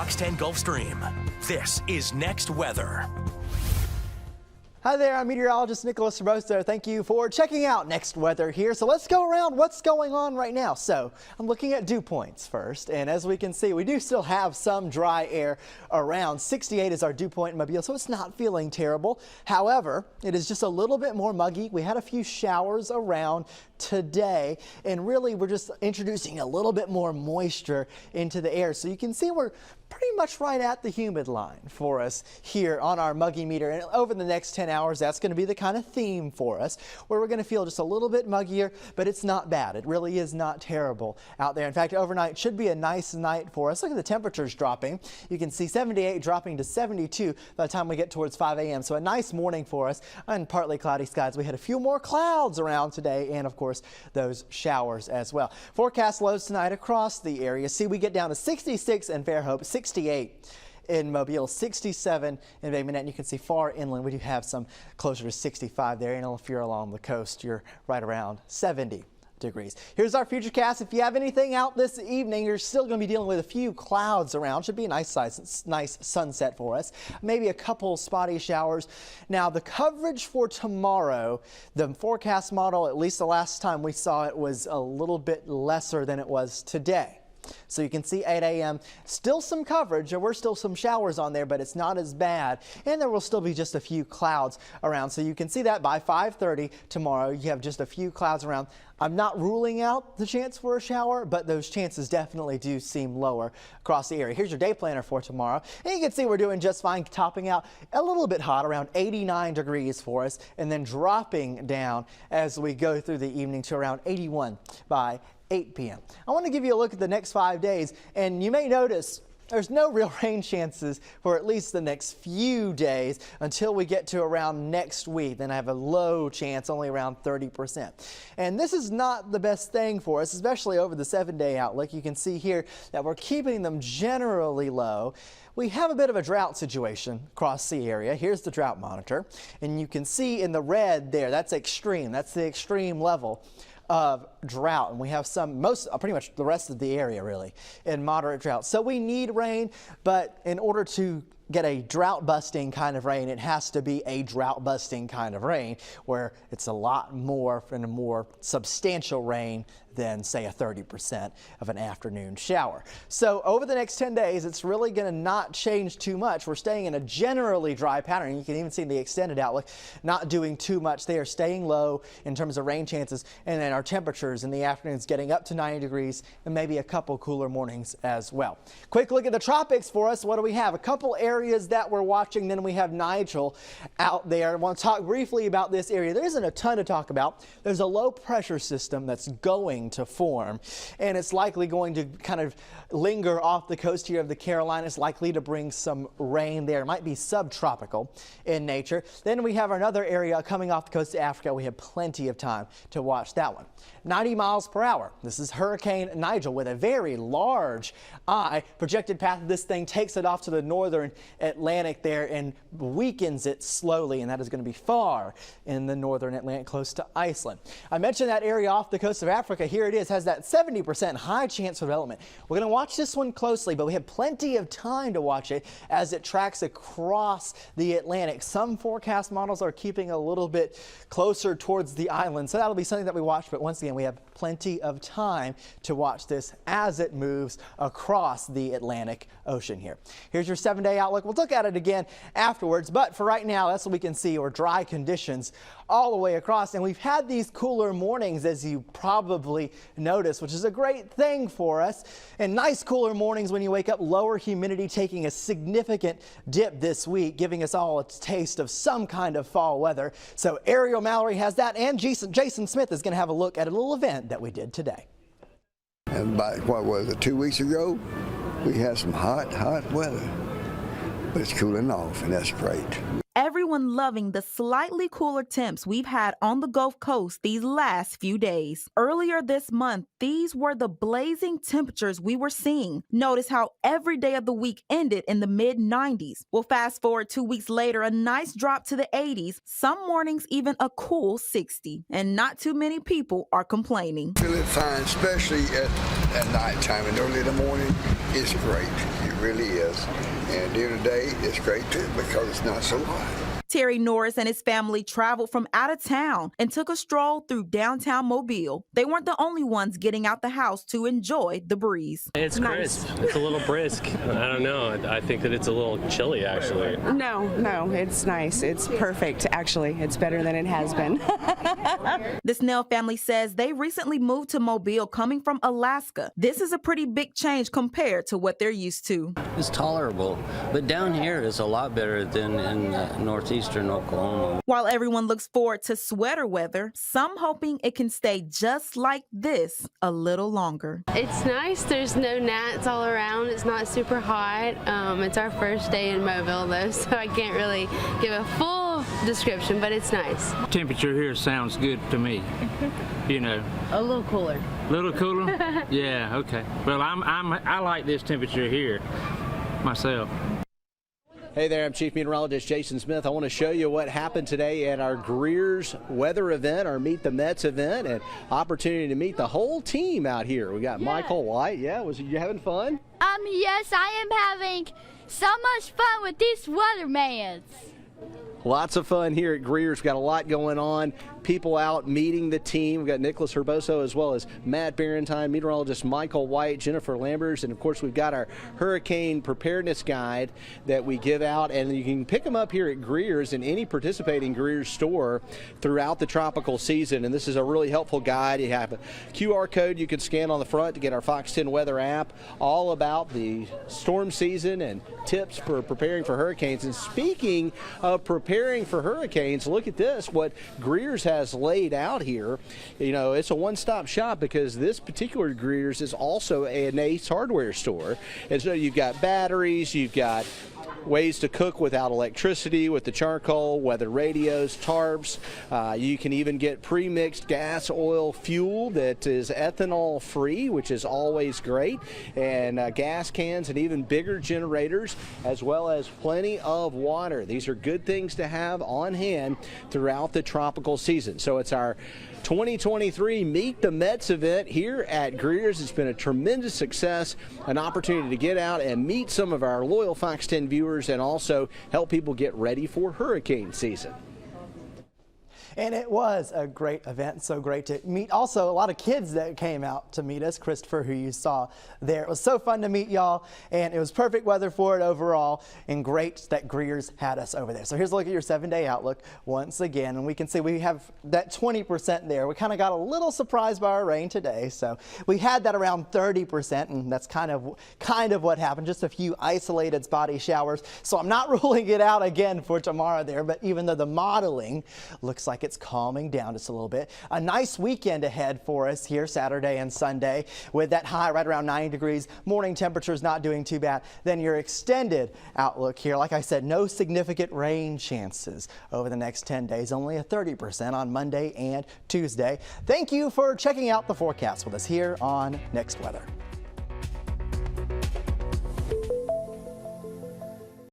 Fox 10 Gulfstream. This is Next Weather. Hi there, I'm meteorologist Nicholas Robosto. Thank you for checking out Next Weather here. So let's go around what's going on right now. So I'm looking at dew points first, and as we can see, we do still have some dry air around. 68 is our dew point in Mobile, so it's not feeling terrible. However, it is just a little bit more muggy. We had a few showers around today, and really we're just introducing a little bit more moisture into the air. So you can see we're pretty much right at the humid line for us here on our muggy meter, and over the next 10 hours that's going to be the kind of theme for us where we're going to feel just a little bit muggier, but it's not bad. It really is not terrible out there. In fact, overnight should be a nice night for us. Look at the temperatures dropping. You can see 78 dropping to 72 by the time we get towards 5 a.m. So a nice morning for us, and partly cloudy skies. We had a few more clouds around today, and of course those showers as well. Forecast lows tonight across the area. See, we get down to 66 in Fairhope, 68 in Mobile, 67 in Bay Minette, and you can see far inland we do have some closer to 65 there, and if you're along the coast you're right around 70 degrees. Here's our futurecast. If you have anything out this evening, you're still going to be dealing with a few clouds around. Should be a nice sunset for us. Maybe a couple spotty showers. Now the coverage for tomorrow, the forecast model, at least the last time we saw it, was a little bit lesser than it was today. So you can see 8 a.m. still some coverage. There were still some showers on there, but it's not as bad. And there will still be just a few clouds around. So you can see that by 5:30 tomorrow, you have just a few clouds around. I'm not ruling out the chance for a shower, but those chances definitely do seem lower across the area. Here's your day planner for tomorrow. And you can see we're doing just fine, topping out a little bit hot, around 89 degrees for us, and then dropping down as we go through the evening to around 81 by 8 p.m. I want to give you a look at the next 5 days, and you may notice there's no real rain chances for at least the next few days until we get to around next week. Then I have a low chance, only around 30%. And this is not the best thing for us, especially over the 7-day outlook. You can see here that we're keeping them generally low. We have a bit of a drought situation across the area. Here's the drought monitor, and you can see in the red there, that's extreme. That's the extreme level of drought, and we have pretty much the rest of the area really in moderate drought. So we need rain, but in order to get a drought busting kind of rain, it has to be a drought busting kind of rain where it's a lot more and a more substantial rain than say a 30% of an afternoon shower. So over the next 10 days, it's really going to not change too much. We're staying in a generally dry pattern. You can even see the extended outlook not doing too much. They are staying low in terms of rain chances, and then our temperatures in the afternoons getting up to 90 degrees and maybe a couple cooler mornings as well. Quick look at the tropics for us. What do we have? A couple areas that we're watching. Then we have Nigel out there. I want to talk briefly about this area. There isn't a ton to talk about. There's a low pressure system that's going to form, and it's likely going to kind of linger off the coast here of the Carolinas, likely to bring some rain there. It might be subtropical in nature. Then we have another area coming off the coast of Africa. We have plenty of time to watch that one. 90 miles per hour. This is Hurricane Nigel with a very large eye. Projected path of this thing takes it off to the northern Atlantic there and weakens it slowly, and that is going to be far in the northern Atlantic, close to Iceland. I mentioned that area off the coast of Africa. Here it is, has that 70% high chance of development. We're going to watch this one closely, but we have plenty of time to watch it as it tracks across the Atlantic. Some forecast models are keeping a little bit closer towards the island, so that'll be something that we watch, but once again, we have plenty of time to watch this as it moves across the Atlantic Ocean here. Here's your 7-day outlook. We'll look at it again afterwards, but for right now, that's what we can see, or dry conditions all the way across. And we've had these cooler mornings, as you probably noticed, which is a great thing for us. And nice cooler mornings when you wake up, lower humidity taking a significant dip this week, giving us all a taste of some kind of fall weather. So Ariel Mallory has that, and Jason Smith is going to have a look at a little event that we did today. And about, what was it, 2 weeks ago, we had some hot weather, but it's cooling off, and that's great. Everyone loving the slightly cooler temps we've had on the Gulf Coast these last few days. Earlier this month, these were the blazing temperatures we were seeing. Notice how every day of the week ended in the mid-90s. We'll fast forward 2 weeks later, a nice drop to the 80s, some mornings even a cool 60. And not too many people are complaining. Feel it fine, especially at nighttime and early in the morning. It's great. It really is. And during the day, it's great too because it's not so hot. Terry Norris and his family traveled from out of town and took a stroll through downtown Mobile. They weren't the only ones getting out the house to enjoy the breeze. It's nice. Crisp. It's a little brisk. I don't know. I think that it's a little chilly, actually. No, it's nice. It's perfect, actually. It's better than it has been. The Snell family says they recently moved to Mobile coming from Alaska. This is a pretty big change compared to what they're used to. It's tolerable, but down here is a lot better than in northeastern Oklahoma. While everyone looks forward to sweater weather, some hoping it can stay just like this a little longer. It's nice. There's no gnats all around. It's not super hot. It's our first day in Mobile, though, so I can't really give a full description, but it's nice. Temperature here sounds good to me. You know, A little cooler. a little cooler. Yeah, okay. Well, I like this temperature here myself. Hey there, I'm Chief Meteorologist Jason Smith. I want to show you what happened today at our Greer's weather event, our Meet the Mets event, and opportunity to meet the whole team out here. We got Michael White. Yeah, was you having fun? Yes, I am having so much fun with these weathermans. Lots of fun here at Greer's. We've got a lot going on. People out meeting the team. We've got Nicholas Herboso as well as Matt Barentine, meteorologist Michael White, Jennifer Lambers, and of course we've got our hurricane preparedness guide that we give out, and you can pick them up here at Greer's in any participating Greer's store throughout the tropical season. And this is a really helpful guide. You have a QR code you can scan on the front to get our FOX10 weather app, all about the storm season and tips for preparing for hurricanes. And speaking of preparing for hurricanes, look at this, what Greer's has laid out here. You know, it's a one-stop shop because this particular Greer's is also an Ace hardware store. And so you've got batteries, you've got ways to cook without electricity with the charcoal, weather radios, tarps. You can even get pre-mixed gas, oil, fuel that is ethanol free, which is always great, and gas cans and even bigger generators, as well as plenty of water. These are good things to have on hand throughout the tropical season. So it's our 2023 Meet the Mets event here at Greer's. It's been a tremendous success, an opportunity to get out and meet some of our loyal Fox 10 viewers and also help people get ready for hurricane season. And it was a great event, so great to meet also a lot of kids that came out to meet us. Christopher, who you saw there. It was so fun to meet y'all, and it was perfect weather for it overall, and great that Greer's had us over there. So here's a look at your 7-day outlook once again, and we can see we have that 20% there. We kind of got a little surprised by our rain today, so we had that around 30%, and that's kind of what happened, just a few isolated spotty showers. So I'm not ruling it out again for tomorrow there, but even though the modeling looks like it's calming down just a little bit. A nice weekend ahead for us here Saturday and Sunday with that high right around 90 degrees. Morning temperatures not doing too bad. Then your extended outlook here. Like I said, no significant rain chances over the next 10 days. Only a 30% on Monday and Tuesday. Thank you for checking out the forecast with us here on Next Weather.